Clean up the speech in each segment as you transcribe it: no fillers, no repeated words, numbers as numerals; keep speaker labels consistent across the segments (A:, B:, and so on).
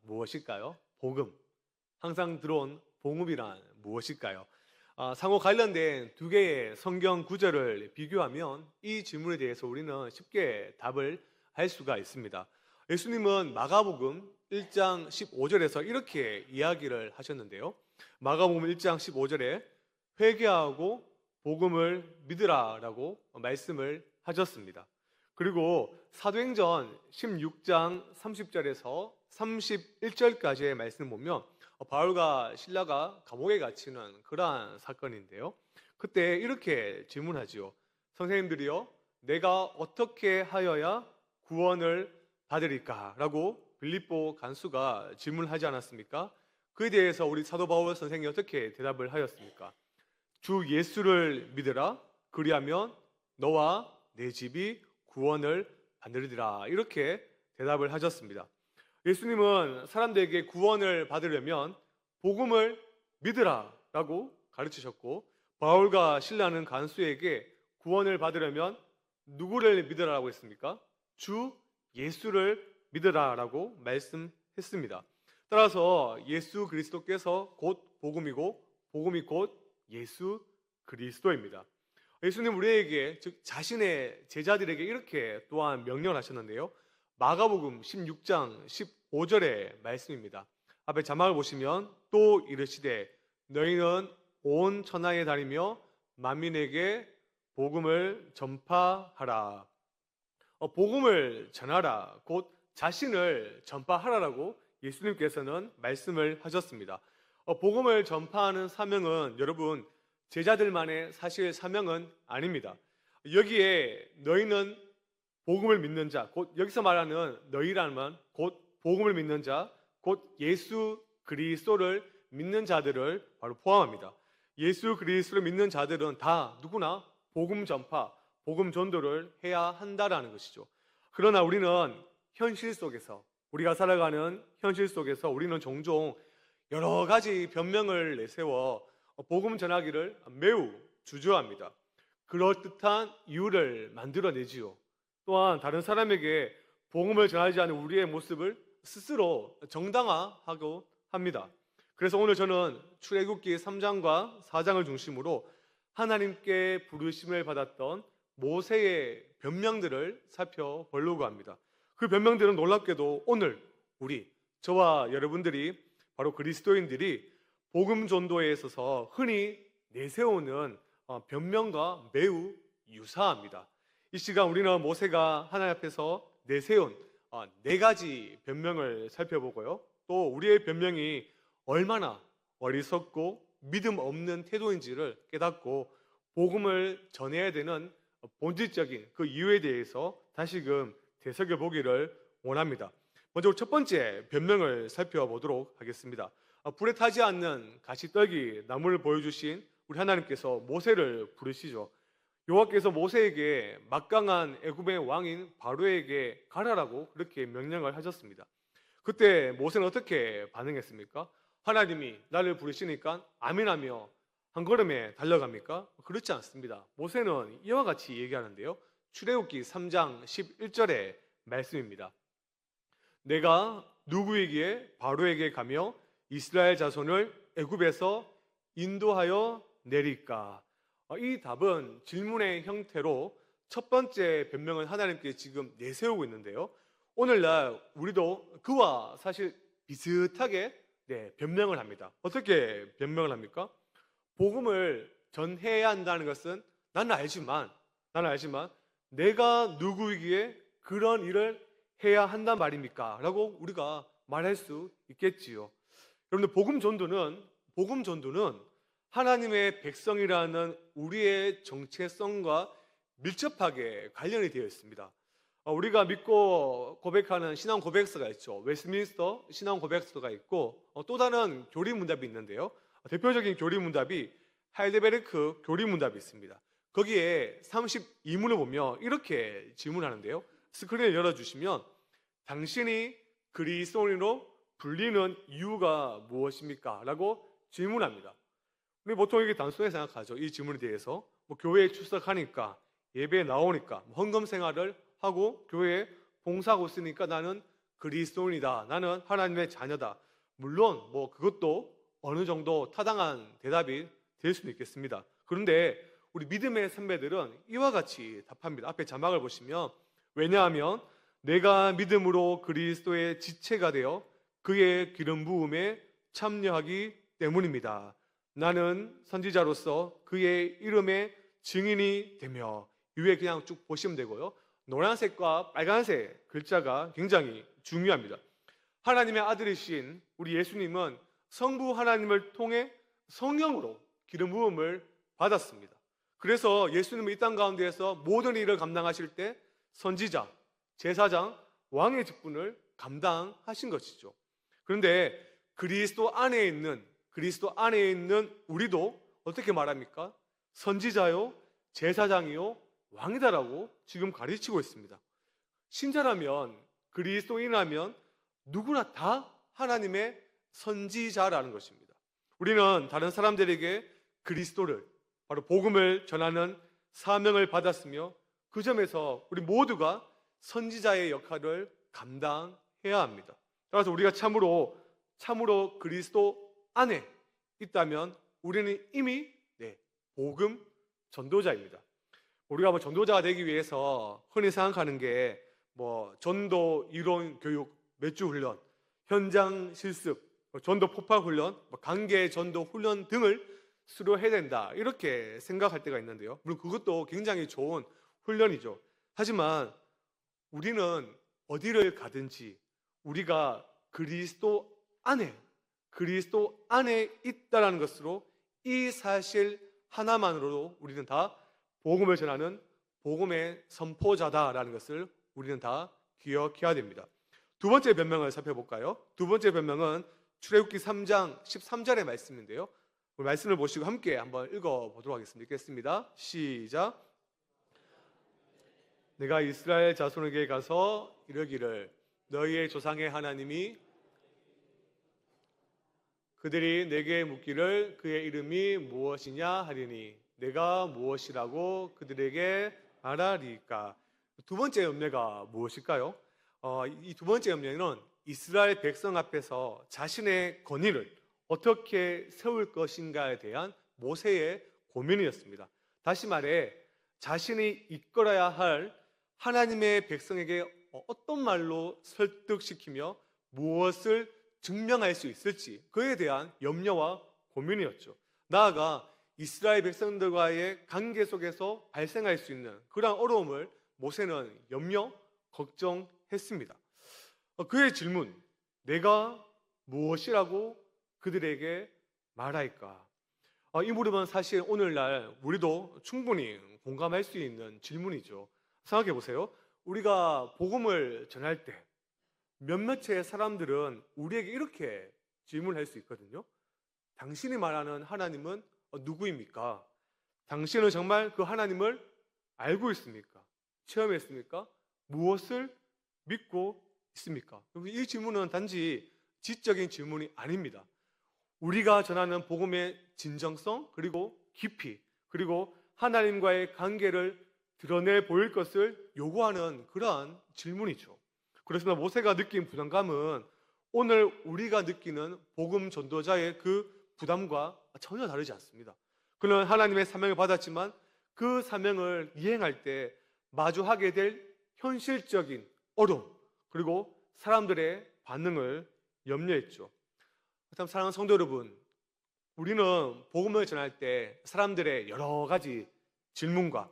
A: 무엇일까요? 복음. 항상 들어온 복음이란 무엇일까요? 상호 관련된 두 개의 성경 구절을 비교하면 이 질문에 대해서 우리는 쉽게 답을 할 수가 있습니다. 예수님은 마가복음 1장 15절에서 이렇게 이야기를 하셨는데요. 마가복음 1장 15절에 회개하고 복음을 믿으라라고 말씀을 하셨습니다. 그리고 사도행전 16장 30절에서 31절까지의 말씀을 보면 바울과 실라가 감옥에 갇히는 그러한 사건인데요. 그때 이렇게 질문하지요. 선생님들이요, 내가 어떻게 하여야 구원을 받으리까? 라고 빌립보 간수가 질문하지 않았습니까? 그에 대해서 우리 사도 바울 선생이 어떻게 대답을 하였습니까? 주 예수를 믿으라. 그리하면 너와 내 집이 구원을 받으리라. 이렇게 대답을 하셨습니다. 예수님은 사람들에게 구원을 받으려면 복음을 믿으라라고 가르치셨고, 바울과 실라는 간수에게 구원을 받으려면 누구를 믿으라고 했습니까? 주 예수를 믿으라라고 말씀했습니다. 따라서 예수 그리스도께서 곧 복음이고 복음이 곧 예수 그리스도입니다. 예수님 우리에게, 즉 자신의 제자들에게 이렇게 또한 명령을 하셨는데요. 마가복음 16장 15절의 말씀입니다. 앞에 자막을 보시면 또 이르시되 너희는 온 천하에 다니며 만민에게 복음을 전파하라. 복음을 전하라, 곧 자신을 전파하라라고 예수님께서는 말씀을 하셨습니다. 복음을 전파하는 사명은 여러분 제자들만의 사실 사명은 아닙니다. 여기에 너희는 복음을 믿는 자, 곧 여기서 말하는 너희라는 말, 곧 복음을 믿는 자, 곧 예수 그리스도를 믿는 자들을 바로 포함합니다. 예수 그리스도를 믿는 자들은 다 누구나 복음 전파, 복음 전도를 해야 한다라는 것이죠. 그러나 우리는 현실 속에서, 우리가 살아가는 현실 속에서 우리는 종종 여러 가지 변명을 내세워 복음 전하기를 매우 주저합니다. 그럴듯한 이유를 만들어내지요. 또한 다른 사람에게 복음을 전하지 않은 우리의 모습을 스스로 정당화하고 합니다. 그래서 오늘 저는 출애굽기 3장과 4장을 중심으로 하나님께 부르심을 받았던 모세의 변명들을 살펴보려고 합니다. 그 변명들은 놀랍게도 오늘 저와 여러분들이, 바로 그리스도인들이 복음 전도에 있어서 흔히 내세우는 변명과 매우 유사합니다. 이 시간 우리는 모세가 하나님 앞에서 내세운 네 가지 변명을 살펴보고요. 또 우리의 변명이 얼마나 어리석고 믿음 없는 태도인지를 깨닫고 복음을 전해야 되는 본질적인 그 이유에 대해서 다시금 되새겨보기를 원합니다. 먼저 첫 번째 변명을 살펴보도록 하겠습니다. 불에 타지 않는 가시떨기 나무를 보여주신 우리 하나님께서 모세를 부르시죠. 여호와께서 모세에게 막강한 애굽의 왕인 바로에게 가라라고 그렇게 명령을 하셨습니다. 그때 모세는 어떻게 반응했습니까? 하나님이 나를 부르시니까 아멘하며 한 걸음에 달려갑니까? 그렇지 않습니다. 모세는 이와 같이 얘기하는데요. 출애굽기 3장 11절의 말씀입니다. 내가 누구에게 바로에게 가며 이스라엘 자손을 애굽에서 인도하여 내릴까? 이 답은 질문의 형태로 첫 번째 변명을 하나님께 지금 내세우고 있는데요. 오늘날 우리도 그와 사실 비슷하게 변명을 합니다. 어떻게 변명을 합니까? 복음을 전해야 한다는 것은 나는 알지만 내가 누구이기에 그런 일을 해야 한단 말입니까? 라고 우리가 말할 수 있겠지요. 여러분들 복음 전도는 하나님의 백성이라는 우리의 정체성과 밀접하게 관련이 되어 있습니다. 우리가 믿고 고백하는 신앙 고백서가 있죠. 웨스트민스터 신앙 고백서가 있고 또 다른 교리문답이 있는데요. 대표적인 교리문답이 하이델베르크 교리문답이 있습니다. 거기에 32문을 보면 이렇게 질문하는데요. 스크린을 열어주시면 당신이 그리스도인으로 불리는 이유가 무엇입니까? 라고 질문합니다. 우리 보통 이게 단순하게 생각하죠. 이 질문에 대해서 교회에 출석하니까, 예배에 나오니까, 헌금 생활을 하고 교회에 봉사하고 있으니까 나는 그리스도인이다. 나는 하나님의 자녀다. 물론 뭐 그것도 어느 정도 타당한 대답이 될 수도 있겠습니다. 그런데 우리 믿음의 선배들은 이와 같이 답합니다. 앞에 자막을 보시면, 왜냐하면 내가 믿음으로 그리스도의 지체가 되어 그의 기름 부음에 참여하기 때문입니다. 나는 선지자로서 그의 이름의 증인이 되며, 위에 그냥 쭉 보시면 되고요. 노란색과 빨간색 글자가 굉장히 중요합니다. 하나님의 아들이신 우리 예수님은 성부 하나님을 통해 성령으로 기름 부음을 받았습니다. 그래서 예수님은 이 땅 가운데에서 모든 일을 감당하실 때 선지자, 제사장, 왕의 직분을 감당하신 것이죠. 그런데 그리스도 안에 있는 우리도 어떻게 말합니까? 선지자요, 제사장이요, 왕이다라고 지금 가르치고 있습니다. 신자라면, 그리스도인이라면 누구나 다 하나님의 선지자라는 것입니다. 우리는 다른 사람들에게 그리스도를, 바로 복음을 전하는 사명을 받았으며, 그 점에서 우리 모두가 선지자의 역할을 감당해야 합니다. 따라서 우리가 참으로 그리스도 안에 있다면 우리는 이미 복음 전도자입니다. 우리가 뭐 전도자가 되기 위해서 흔히 생각하는 게 뭐 전도 이론 교육 몇 주 훈련, 현장 실습, 전도 폭발 훈련, 관계 전도 훈련 등을 수료해야 된다, 이렇게 생각할 때가 있는데요. 물론 그것도 굉장히 좋은 훈련이죠. 하지만 우리는 어디를 가든지 우리가 그리스도 안에 있다라는 것으로, 이 사실 하나만으로도 우리는 다 복음을 전하는 복음의 선포자다라는 것을 우리는 다 기억해야 됩니다. 두 번째 변명을 살펴볼까요? 두 번째 변명은 출애굽기 3장 13절의 말씀인데요. 말씀을 보시고 함께 한번 읽어보도록 하겠습니다. 읽겠습니다. 시작. 내가 이스라엘 자손에게 가서 이르기를, 너희의 조상의 하나님이 그들이 내게 묻기를 그의 이름이 무엇이냐 하리니 내가 무엇이라고 그들에게 말하리까. 두 번째 염려가 무엇일까요? 이 두 번째 염려는 이스라엘 백성 앞에서 자신의 권위를 어떻게 세울 것인가에 대한 모세의 고민이었습니다. 다시 말해, 자신이 이끌어야 할 하나님의 백성에게 어떤 말로 설득시키며 무엇을 증명할 수 있을지, 그에 대한 염려와 고민이었죠. 나아가 이스라엘 백성들과의 관계 속에서 발생할 수 있는 그러한 어려움을 모세는 염려, 걱정했습니다. 그의 질문, 내가 무엇이라고 그들에게 말할까? 이 물음은 사실 오늘날 우리도 충분히 공감할 수 있는 질문이죠. 생각해 보세요. 우리가 복음을 전할 때 몇몇의 사람들은 우리에게 이렇게 질문할 수 있거든요. 당신이 말하는 하나님은 누구입니까? 당신은 정말 그 하나님을 알고 있습니까? 체험했습니까? 무엇을 믿고 있습니까? 이 질문은 단지 지적인 질문이 아닙니다. 우리가 전하는 복음의 진정성, 그리고 깊이, 그리고 하나님과의 관계를 드러내 보일 것을 요구하는 그러한 질문이죠. 그래서 모세가 느낀 부담감은 오늘 우리가 느끼는 복음 전도자의 그 부담과 전혀 다르지 않습니다. 그는 하나님의 사명을 받았지만 그 사명을 이행할 때 마주하게 될 현실적인 어려움, 그리고 사람들의 반응을 염려했죠. 그렇다면 사랑하는 성도 여러분, 우리는 복음을 전할 때 사람들의 여러 가지 질문과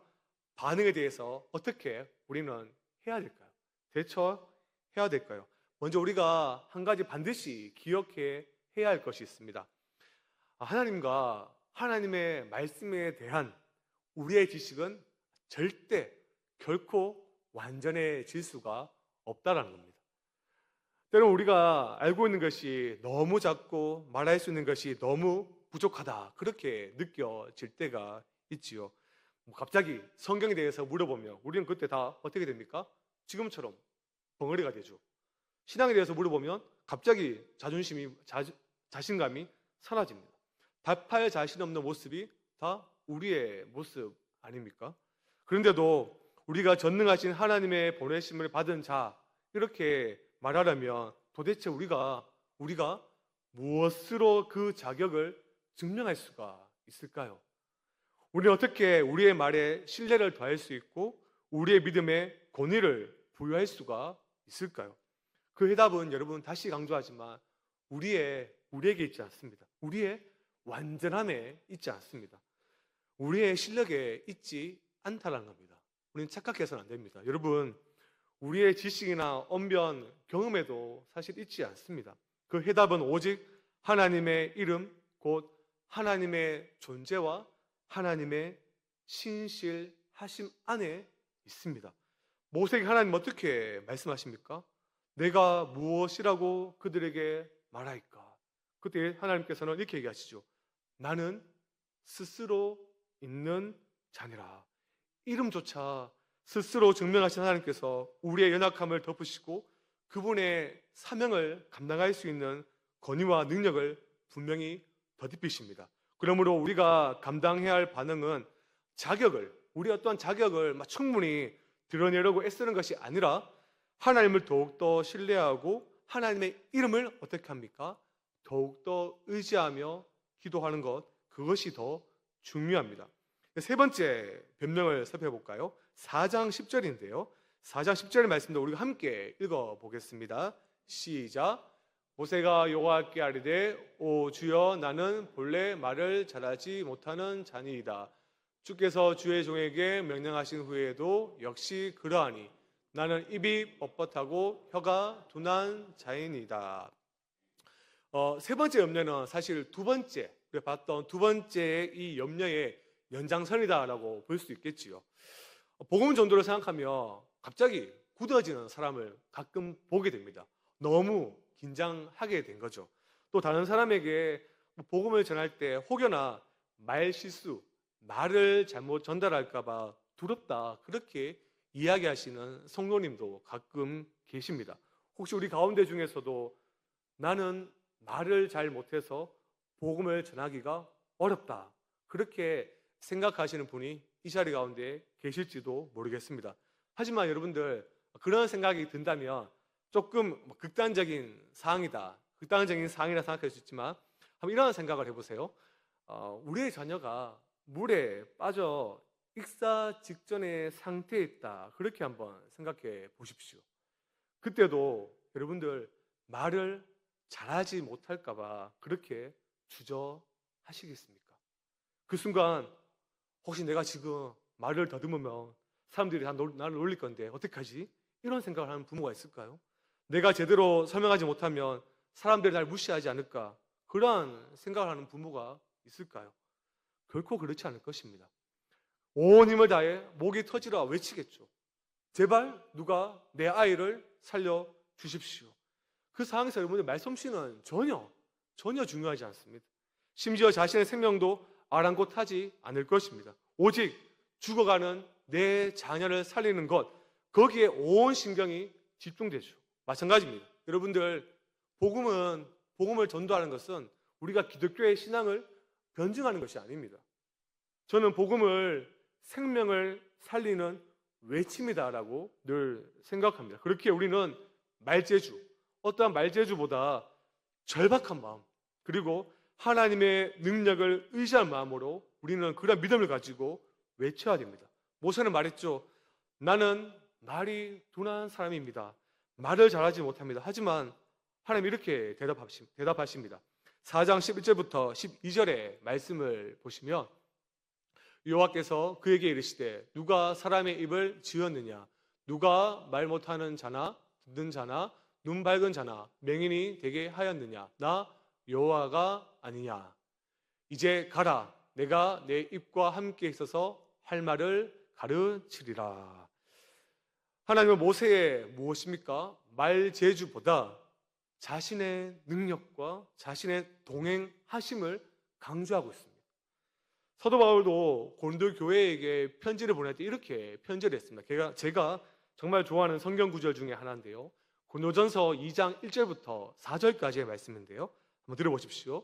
A: 반응에 대해서 어떻게 우리는 해야 될까요? 대처해야 될까요? 먼저 우리가 한 가지 반드시 기억해야 할 것이 있습니다. 하나님과 하나님의 말씀에 대한 우리의 지식은 절대 결코 완전해질 수가 없다라는 겁니다. 때론 우리가 알고 있는 것이 너무 작고 말할 수 있는 것이 너무 부족하다, 그렇게 느껴질 때가 있지요. 갑자기 성경에 대해서 물어보면 우리는 그때 다 어떻게 됩니까? 지금처럼 벙어리가 되죠. 신앙에 대해서 물어보면 갑자기 자신감이 사라집니다. 답할 자신 없는 모습이 다 우리의 모습 아닙니까? 그런데도 우리가 전능하신 하나님의 보내심을 받은 자, 이렇게 말하려면 도대체 우리가 무엇으로 그 자격을 증명할 수가 있을까요? 우리는 어떻게 우리의 말에 신뢰를 더할 수 있고 우리의 믿음에 권위를 부여할 수가 있을까요? 그 해답은 여러분 다시 강조하지만 우리에게 있지 않습니다. 우리의 완전함에 있지 않습니다. 우리의 실력에 있지 않다는 겁니다. 우리는 착각해서는 안 됩니다. 여러분, 우리의 지식이나 언변, 경험에도 사실 있지 않습니다. 그 해답은 오직 하나님의 이름, 곧 하나님의 존재와 하나님의 신실하심 안에 있습니다. 모세에게 하나님 어떻게 말씀하십니까? 내가 무엇이라고 그들에게 말할까? 그때 하나님께서는 이렇게 얘기하시죠. 나는 스스로 있는 자니라. 이름조차 스스로 증명하신 하나님께서 우리의 연약함을 덮으시고 그분의 사명을 감당할 수 있는 권위와 능력을 분명히 덧입히십니다. 그러므로 우리가 감당해야 할 반응은 우리 어떠한 자격을 충분히 드러내려고 애쓰는 것이 아니라 하나님을 더욱더 신뢰하고 하나님의 이름을 어떻게 합니까? 더욱더 의지하며 기도하는 것, 그것이 더 중요합니다. 세 번째 변명을 살펴볼까요? 4장 10절인데요. 4장 10절의 말씀도 우리가 함께 읽어보겠습니다. 시작. 모세가 여호와께 아뢰되 오 주여 나는 본래 말을 잘하지 못하는 자니이다. 주께서 주의 종에게 명령하신 후에도 역시 그러하니 나는 입이 뻣뻣하고 혀가 둔한 자이니이다. 세 번째 염려는 사실 우리가 봤던 두 번째 이 염려의 연장선이다라고 볼 수 있겠지요. 복음 전도를 생각하며 갑자기 굳어지는 사람을 가끔 보게 됩니다. 너무 긴장하게 된 거죠. 또 다른 사람에게 복음을 전할 때 혹여나 말실수, 말을 잘못 전달할까봐 두렵다, 그렇게 이야기하시는 성도님도 가끔 계십니다. 혹시 우리 가운데 중에서도 나는 말을 잘 못해서 복음을 전하기가 어렵다, 그렇게 생각하시는 분이 이 자리 가운데 계실지도 모르겠습니다. 하지만 여러분들, 그런 생각이 든다면 조금 극단적인 상황이라 생각할 수 있지만 한번 이런 생각을 해보세요. 우리의 자녀가 물에 빠져 익사 직전의 상태에 있다, 그렇게 한번 생각해 보십시오. 그때도 여러분들 말을 잘하지 못할까봐 그렇게 주저하시겠습니까? 그 순간 혹시 내가 지금 말을 더듬으면 사람들이 다 나를 놀릴 건데 어떡하지? 이런 생각을 하는 부모가 있을까요? 내가 제대로 설명하지 못하면 사람들이 날 무시하지 않을까? 그러한 생각을 하는 부모가 있을까요? 결코 그렇지 않을 것입니다. 온 힘을 다해 목이 터지라 외치겠죠. 제발 누가 내 아이를 살려주십시오. 그 상황에서 여러분들 말솜씨는 전혀 중요하지 않습니다. 심지어 자신의 생명도 아랑곳하지 않을 것입니다. 오직 죽어가는 내 자녀를 살리는 것, 거기에 온 신경이 집중되죠. 마찬가지입니다. 여러분들, 복음을 전도하는 것은 우리가 기독교의 신앙을 변증하는 것이 아닙니다. 저는 복음을 생명을 살리는 외침이다라고 늘 생각합니다. 그렇게 우리는 어떠한 말재주보다 절박한 마음, 그리고 하나님의 능력을 의지할 마음으로 우리는 그런 믿음을 가지고 외쳐야 됩니다. 모세는 말했죠. 나는 말이 둔한 사람입니다. 말을 잘하지 못합니다. 하지만 하나님 이렇게 대답하십니다. 4장 11절부터 12절의 말씀을 보시면 여호와께서 그에게 이르시되 누가 사람의 입을 지었느냐? 누가 말 못하는 자나 듣는 자나 눈 밝은 자나 맹인이 되게 하였느냐? 나 여호와가 아니냐? 이제 가라. 내가 내 입과 함께 있어서 할 말을 가르치리라. 하나님은 모세의 무엇입니까? 말재주보다 자신의 능력과 자신의 동행하심을 강조하고 있습니다. 사도 바울도 고린도 교회에게 편지를 보낼 때 이렇게 편지를 했습니다. 제가 정말 좋아하는 성경 구절 중에 하나인데요. 고린도전서 2장 1절부터 4절까지의 말씀인데요. 한번 들어보십시오.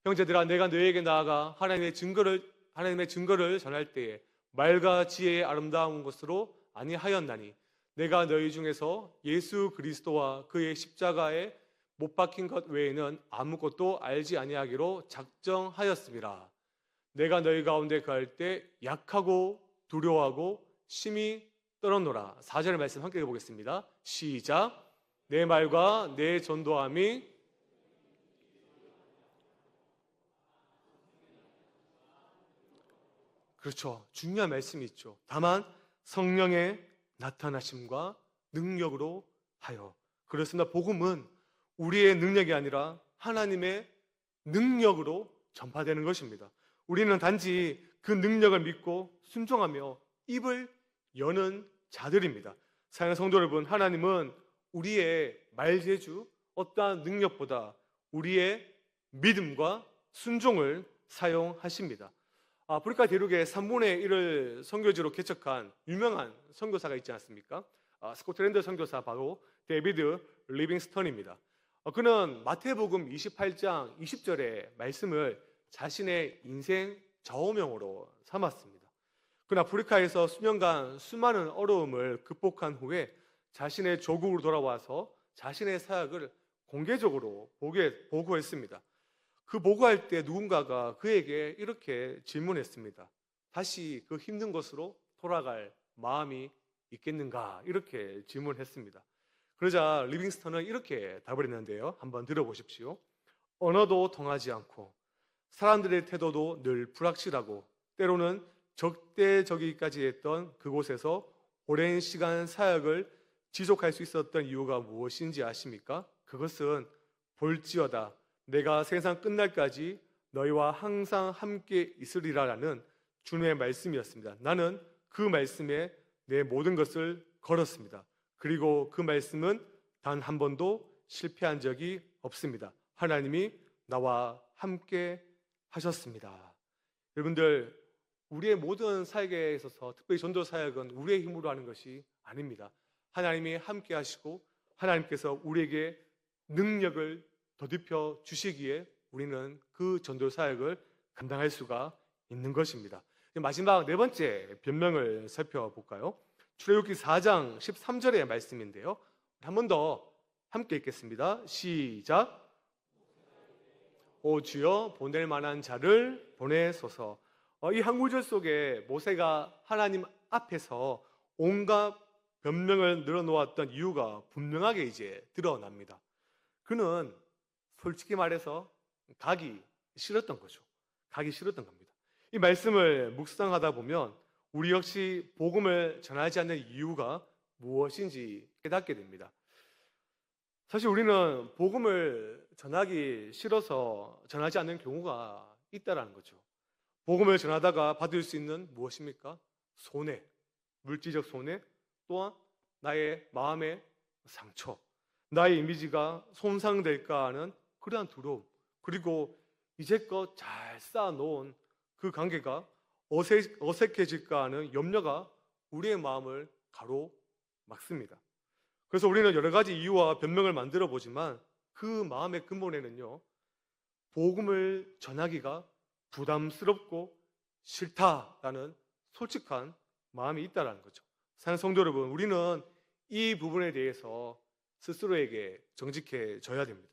A: 형제들아, 내가 너희에게 나아가 하나님의 증거를 전할 때에 말과 지혜의 아름다운 것으로 아니하였나니 내가 너희 중에서 예수 그리스도와 그의 십자가에 못 박힌 것 외에는 아무것도 알지 아니하기로 작정하였습니다. 내가 너희 가운데 거할 때 약하고 두려워하고 심히 떨었노라. 4절 말씀 함께 읽어보겠습니다. 시작. 내 말과 내 전도함이 그렇죠. 중요한 말씀이 있죠. 다만 성령의 나타나심과 능력으로 하여. 그렇습니다. 복음은 우리의 능력이 아니라 하나님의 능력으로 전파되는 것입니다. 우리는 단지 그 능력을 믿고 순종하며 입을 여는 자들입니다. 사랑하는 성도 여러분, 하나님은 우리의 말재주, 어떠한 능력보다 우리의 믿음과 순종을 사용하십니다. 아프리카 대륙의 3분의 1을 선교지로 개척한 유명한 선교사가 있지 않습니까? 스코틀랜드 선교사 바로 데이비드 리빙스턴입니다. 그는 마태복음 28장 20절의 말씀을 자신의 인생 좌우명으로 삼았습니다. 그는 아프리카에서 수년간 수많은 어려움을 극복한 후에 자신의 조국으로 돌아와서 자신의 사역을 공개적으로 보고했습니다. 그 보고할 때 누군가가 그에게 이렇게 질문했습니다. 다시 그 힘든 곳으로 돌아갈 마음이 있겠는가? 이렇게 질문했습니다. 그러자 리빙스턴은 이렇게 답을 했는데요. 한번 들어보십시오. 언어도 통하지 않고 사람들의 태도도 늘 불확실하고 때로는 적대적이기까지 했던 그곳에서 오랜 시간 사역을 지속할 수 있었던 이유가 무엇인지 아십니까? 그것은 볼지어다 내가 세상 끝날까지 너희와 항상 함께 있으리라라는 주님의 말씀이었습니다. 나는 그 말씀에 내 모든 것을 걸었습니다. 그리고 그 말씀은 단 한 번도 실패한 적이 없습니다. 하나님이 나와 함께 하셨습니다. 여러분들, 우리의 모든 사역에 있어서 특별히 전도 사역은 우리의 힘으로 하는 것이 아닙니다. 하나님이 함께 하시고 하나님께서 우리에게 능력을 더딥혀 주시기에 우리는 그 전도 사역을 감당할 수가 있는 것입니다. 마지막 네 번째 변명을 살펴볼까요? 출애굽기 4장 13절의 말씀인데요. 한 번 더 함께 읽겠습니다. 시작. 오 주여 보낼 만한 자를 보내소서. 이 한 구절 속에 모세가 하나님 앞에서 온갖 변명을 늘어놓았던 이유가 분명하게 이제 드러납니다. 그는 솔직히 말해서 가기 싫었던 거죠. 가기 싫었던 겁니다. 이 말씀을 묵상하다 보면 우리 역시 복음을 전하지 않는 이유가 무엇인지 깨닫게 됩니다. 사실 우리는 복음을 전하기 싫어서 전하지 않는 경우가 있다는 거죠. 복음을 전하다가 받을 수 있는 무엇입니까? 손해, 물질적 손해, 또한 나의 마음의 상처, 나의 이미지가 손상될까 하는 그러한 두려움, 그리고 이제껏 잘 쌓아놓은 그 관계가 어색해질까 하는 염려가 우리의 마음을 가로막습니다. 그래서 우리는 여러 가지 이유와 변명을 만들어 보지만 그 마음의 근본에는요, 복음을 전하기가 부담스럽고 싫다라는 솔직한 마음이 있다는 거죠. 사랑하는 성도 여러분, 우리는 이 부분에 대해서 스스로에게 정직해져야 됩니다.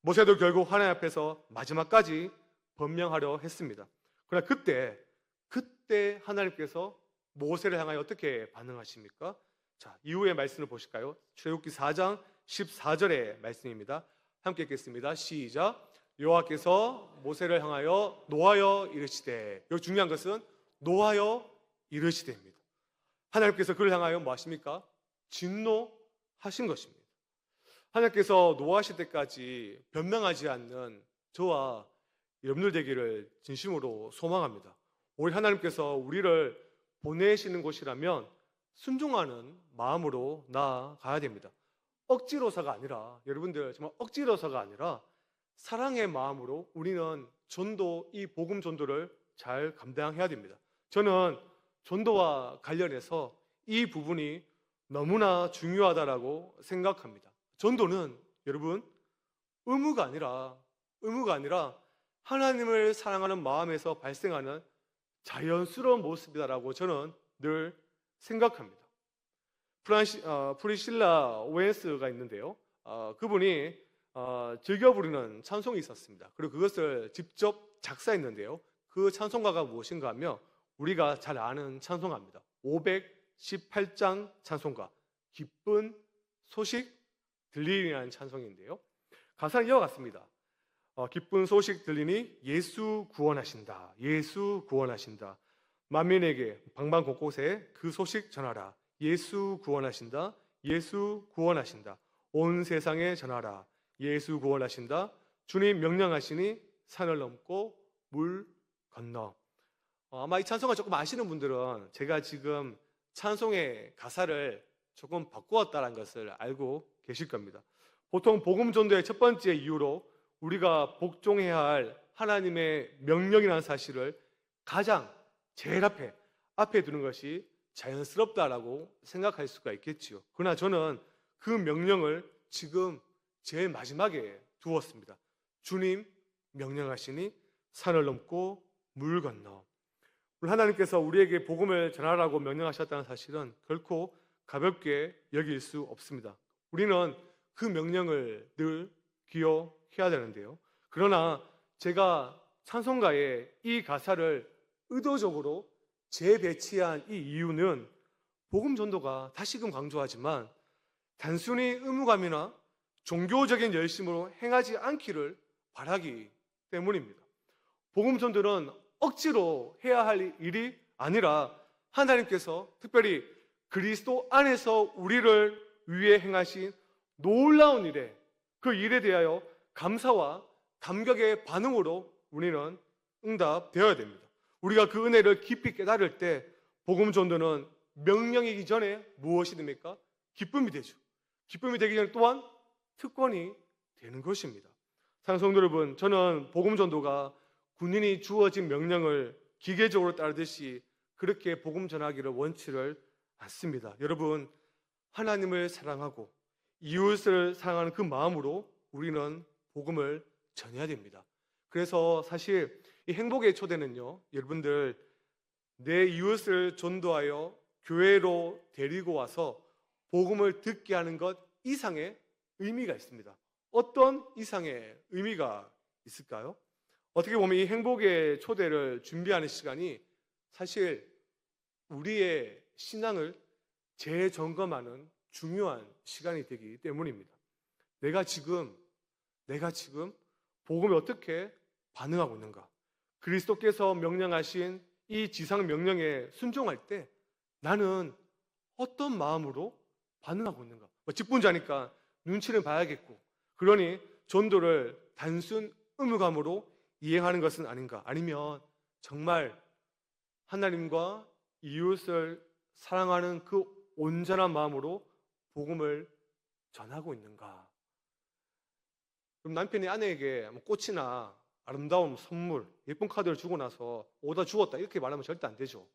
A: 모세도 결국 하나님 앞에서 마지막까지 변명하려 했습니다. 그러나 그때 하나님께서 모세를 향하여 어떻게 반응하십니까? 자, 이후의 말씀을 보실까요? 출애굽기 4장 14절의 말씀입니다. 함께 읽겠습니다. 시작. 여호와께서 모세를 향하여 노하여 이르시되, 여기 중요한 것은 노하여 이르시되입니다. 하나님께서 그를 향하여 뭐 하십니까? 진노하신 것입니다. 하나님께서 노하실 때까지 변명하지 않는 저와 여러분들 되기를 진심으로 소망합니다. 오히려 하나님께서 우리를 보내시는 곳이라면 순종하는 마음으로 나아가야 됩니다. 억지로서가 아니라, 여러분들 정말 억지로서가 아니라 사랑의 마음으로 우리는 전도, 이 복음 전도를 잘 감당해야 됩니다. 저는 전도와 관련해서 이 부분이 너무나 중요하다라고 생각합니다. 전도는 여러분 의무가 아니라 하나님을 사랑하는 마음에서 발생하는 자연스러운 모습이다라고 저는 늘 생각합니다. 프리실라 오웬스가 있는데요. 그분이 즐겨 부르는 찬송이 있었습니다. 그리고 그것을 직접 작사했는데요. 그 찬송가가 무엇인가 하면 우리가 잘 아는 찬송가입니다. 518장 찬송가 기쁜 소식 들리리라는 찬송인데요. 가사는 이와 같습니다. 기쁜 소식 들리니 예수 구원하신다. 예수 구원하신다. 만민에게 방방 곳곳에 그 소식 전하라. 예수 구원하신다. 예수 구원하신다. 온 세상에 전하라. 예수 구원하신다. 주님 명령하시니 산을 넘고 물 건너. 아마 이 찬송을 조금 아시는 분들은 제가 지금 찬송의 가사를 조금 바꾸었다는 것을 알고 계실 겁니다. 보통 복음 전도의 첫 번째 이유로 우리가 복종해야 할 하나님의 명령이라는 사실을 가장 제일 앞에 두는 것이 자연스럽다라고 생각할 수가 있겠지요. 그러나 저는 그 명령을 지금 제일 마지막에 두었습니다. 주님 명령하시니 산을 넘고 물 건너. 하나님께서 우리에게 복음을 전하라고 명령하셨다는 사실은 결코 가볍게 여길 수 없습니다. 우리는 그 명령을 늘 기억해야 되는데요. 그러나 제가 찬송가에 이 가사를 의도적으로 재배치한 이 이유는 복음 전도가 다시금 강조하지만 단순히 의무감이나 종교적인 열심으로 행하지 않기를 바라기 때문입니다. 복음 전도는 억지로 해야 할 일이 아니라 하나님께서 특별히 그리스도 안에서 우리를 위해 행하신 놀라운 일에 그 일에 대하여 감사와 감격의 반응으로 우리는 응답되어야 됩니다. 우리가 그 은혜를 깊이 깨달을 때 복음 전도는 명령이기 전에 무엇이 됩니까? 기쁨이 되죠. 기쁨이 되기 전에 또한 특권이 되는 것입니다. 사랑하는 성도 여러분, 저는 복음 전도가 군인이 주어진 명령을 기계적으로 따르듯이 그렇게 복음 전하기를 원치를 않습니다. 여러분, 하나님을 사랑하고 이웃을 사랑하는 그 마음으로 우리는 복음을 전해야 됩니다. 그래서 사실 이 행복의 초대는요, 여러분들 내 이웃을 전도하여 교회로 데리고 와서 복음을 듣게 하는 것 이상의 의미가 있습니다. 어떤 이상의 의미가 있을까요? 어떻게 보면 이 행복의 초대를 준비하는 시간이 사실 우리의 신앙을 재점검하는 중요한 시간이 되기 때문입니다. 내가 지금 복음에 어떻게 반응하고 있는가? 그리스도께서 명령하신 이 지상 명령에 순종할 때 나는 어떤 마음으로 반응하고 있는가? 직분자니까 눈치를 봐야겠고, 그러니 전도를 단순 의무감으로 이행하는 것은 아닌가? 아니면 정말 하나님과 이웃을 사랑하는 그 온전한 마음으로 복음을 전하고 있는가? 그럼 남편이 아내에게 꽃이나 아름다운 선물, 예쁜 카드를 주고 나서 오다 주었다 이렇게 말하면 절대 안 되죠.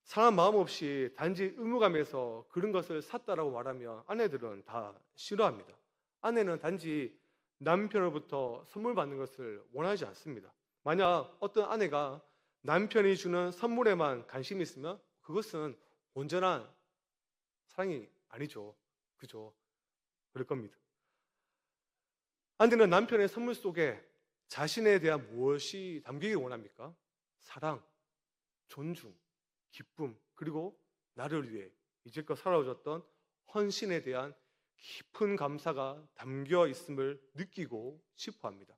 A: 사람 마음 없이 단지 의무감에서 그런 것을 샀다라고 말하면 아내들은 다 싫어합니다. 아내는 단지 남편으로부터 선물 받는 것을 원하지 않습니다. 만약 어떤 아내가 남편이 주는 선물에만 관심이 있으면 그것은 온전한 사랑이 아니죠. 그죠? 그럴 겁니다. 아내는 남편의 선물 속에 자신에 대한 무엇이 담기길 원합니까? 사랑, 존중, 기쁨, 그리고 나를 위해 이제껏 살아오셨던 헌신에 대한 깊은 감사가 담겨 있음을 느끼고 싶어 합니다.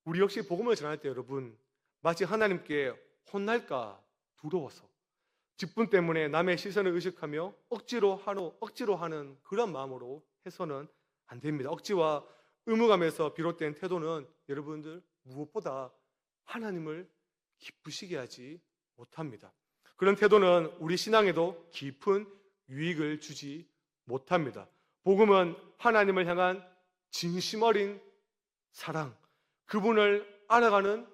A: 우리 역시 복음을 전할 때 여러분, 마치 하나님께 혼날까 두려워서 직분 때문에 남의 시선을 의식하며 억지로 하는 그런 마음으로 해서는 안 됩니다. 억지와 의무감에서 비롯된 태도는 여러분들 무엇보다 하나님을 기쁘시게 하지 못합니다. 그런 태도는 우리 신앙에도 깊은 유익을 주지 못합니다. 복음은 하나님을 향한 진심 어린 사랑, 그분을 알아가는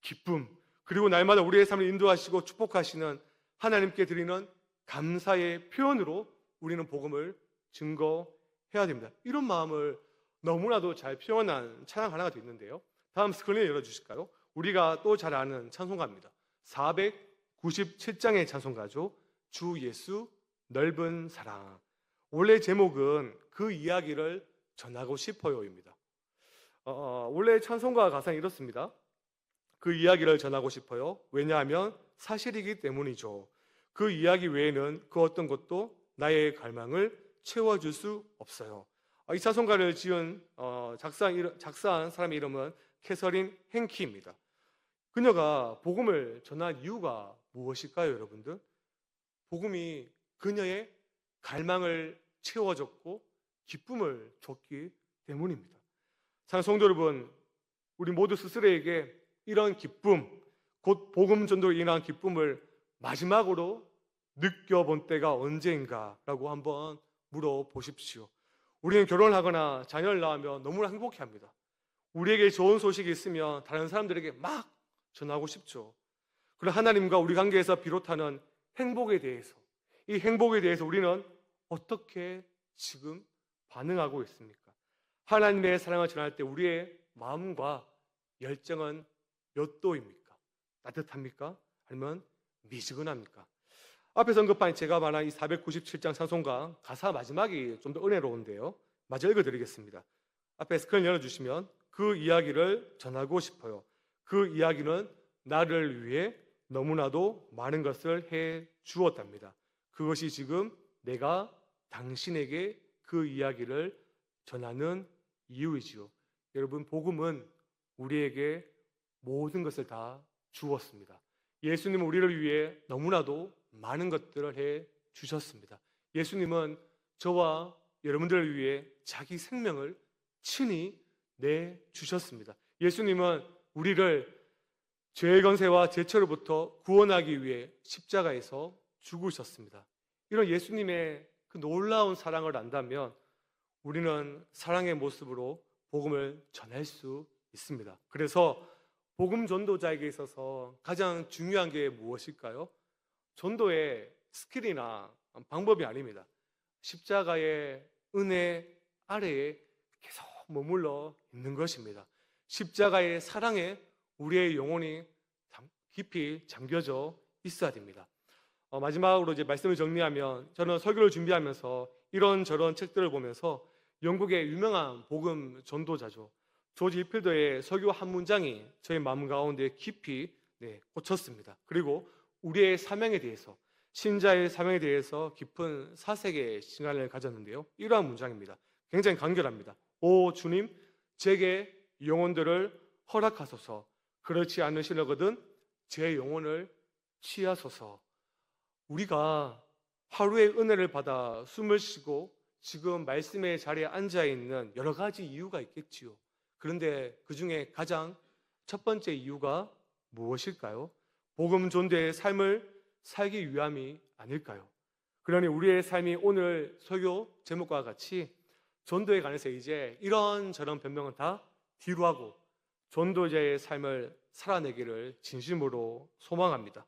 A: 기쁨, 그리고 날마다 우리의 삶을 인도하시고 축복하시는 하나님께 드리는 감사의 표현으로 우리는 복음을 증거해야 됩니다. 이런 마음을 너무나도 잘 표현한 찬양 하나가 있는데요. 다음 스크린을 열어주실까요? 우리가 또 잘 아는 찬송가입니다. 497장의 찬송가죠. 주 예수 넓은 사랑. 원래 제목은 그 이야기를 전하고 싶어요입니다. 원래 찬송가 가사는 이렇습니다. 그 이야기를 전하고 싶어요. 왜냐하면 사실이기 때문이죠. 그 이야기 외에는 그 어떤 것도 나의 갈망을 채워줄 수 없어요. 이 찬송가를 지은 작사한 사람의 이름은 캐서린 행키입니다. 그녀가 복음을 전한 이유가 무엇일까요, 여러분들? 복음이 그녀의 갈망을 채워줬고 기쁨을 줬기 때문입니다. 사랑하는 성도 여러분, 우리 모두 스스로에게 이런 기쁨, 곧 복음 전도로 인한 기쁨을 마지막으로 느껴본 때가 언제인가라고 한번 물어보십시오. 우리는 결혼을 하거나 자녀를 낳으면 너무나 행복해합니다. 우리에게 좋은 소식이 있으면 다른 사람들에게 막 전하고 싶죠. 그러나 하나님과 우리 관계에서 비롯하는 행복에 대해서, 이 행복에 대해서 우리는 어떻게 지금 반응하고 있습니까? 하나님의 사랑을 전할 때 우리의 마음과 열정은 몇 도입니까? 따뜻합니까? 아니면 미지근합니까? 앞에서 언급한 제가 말한 이 497장 찬송가 가사 마지막이 좀 더 은혜로운데요. 마저 읽어드리겠습니다. 앞에 스크린 열어주시면 그 이야기를 전하고 싶어요. 그 이야기는 나를 위해 너무나도 많은 것을 해 주었답니다. 그것이 지금 내가 당신에게 그 이야기를 전하는 이유이지요. 여러분, 복음은 우리에게 모든 것을 다 주었습니다. 예수님은 우리를 위해 너무나도 많은 것들을 해 주셨습니다. 예수님은 저와 여러분들을 위해 자기 생명을 친히 내 주셨습니다. 예수님은 우리를 죄의 권세와 죄처로부터 구원하기 위해 십자가에서 죽으셨습니다. 이런 예수님의 그 놀라운 사랑을 안다면 우리는 사랑의 모습으로 복음을 전할 수 있습니다. 그래서 복음 전도자에게 있어서 가장 중요한 게 무엇일까요? 전도의 스킬이나 방법이 아닙니다. 십자가의 은혜 아래에 계속 머물러 있는 것입니다. 십자가의 사랑에 우리의 영혼이 깊이 잠겨져 있어야 됩니다. 마지막으로 이제 말씀을 정리하면 저는 설교를 준비하면서 이런저런 책들을 보면서 영국의 유명한 복음 전도자죠. 조지 히필더의 설교 한 문장이 저의 마음 가운데 깊이 꽂혔습니다. 그리고 우리의 사명에 대해서, 신자의 사명에 대해서 깊은 사색의 시간을 가졌는데요. 이러한 문장입니다. 굉장히 간결합니다. 오 주님, 제게 영혼들을 허락하소서. 그렇지 않으시려거든 제 영혼을 취하소서. 우리가 하루의 은혜를 받아 숨을 쉬고 지금 말씀의 자리에 앉아 있는 여러 가지 이유가 있겠지요. 그런데 그 중에 가장 첫 번째 이유가 무엇일까요? 복음 전도의 삶을 살기 위함이 아닐까요? 그러니 우리의 삶이 오늘 설교 제목과 같이 전도에 관해서 이제 이런저런 변명은 다 뒤로 하고 전도자의 삶을 살아내기를 진심으로 소망합니다.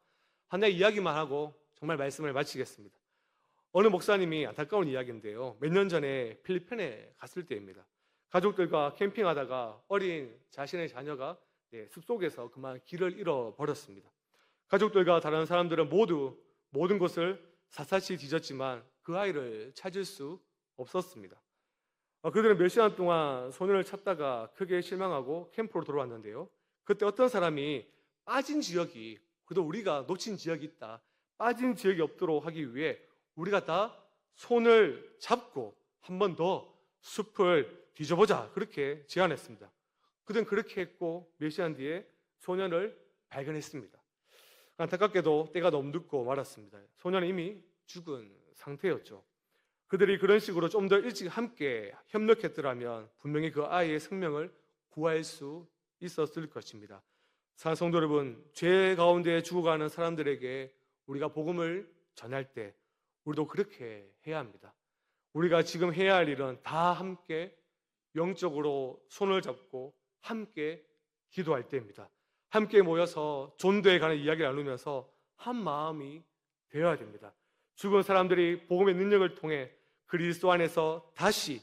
A: 하나의 이야기만 하고 정말 말씀을 마치겠습니다. 어느 목사님이 안타까운 이야기인데요. 몇 년 전에 필리핀에 갔을 때입니다. 가족들과 캠핑하다가 어린 자신의 자녀가 숲속에서 그만 길을 잃어버렸습니다. 가족들과 다른 사람들은 모두 모든 것을 샅샅이 뒤졌지만 그 아이를 찾을 수 없었습니다. 그들은 몇 시간 동안 소년을 찾다가 크게 실망하고 캠프로 돌아왔는데요. 그때 어떤 사람이 빠진 지역이, 그래도 우리가 놓친 지역이 있다, 빠진 지역이 없도록 하기 위해 우리가 다 손을 잡고 한 번 더 숲을 뒤져보자, 그렇게 제안했습니다. 그들은 그렇게 했고 몇 시간 뒤에 소년을 발견했습니다. 안타깝게도 때가 너무 늦고 말았습니다. 소년은 이미 죽은 상태였죠. 그들이 그런 식으로 좀 더 일찍 함께 협력했더라면 분명히 그 아이의 생명을 구할 수 있었을 것입니다. 사랑하는 성도 여러분, 죄 가운데 죽어가는 사람들에게 우리가 복음을 전할 때 우리도 그렇게 해야 합니다. 우리가 지금 해야 할 일은 다 함께 영적으로 손을 잡고 함께 기도할 때입니다. 함께 모여서 전도에 관한 이야기를 나누면서 한 마음이 되어야 됩니다. 죽은 사람들이 복음의 능력을 통해 그리스도 안에서 다시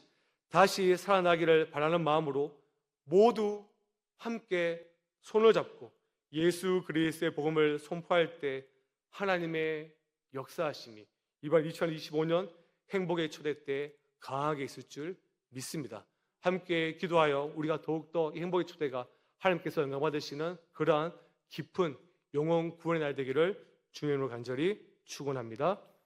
A: 살아나기를 바라는 마음으로 모두 함께 손을 잡고 예수 그리스도의 복음을 선포할 때 하나님의 역사하심이, 이번 2025년 행복의 초대 때 강하게 있을 줄 믿습니다. 함께 기도하여 우리가 더욱더 이 행복의 초대가 하나님께서 영광 받으시는 그러한 깊은 영혼 구원의 날 되기를 주님으로 간절히 축원합니다.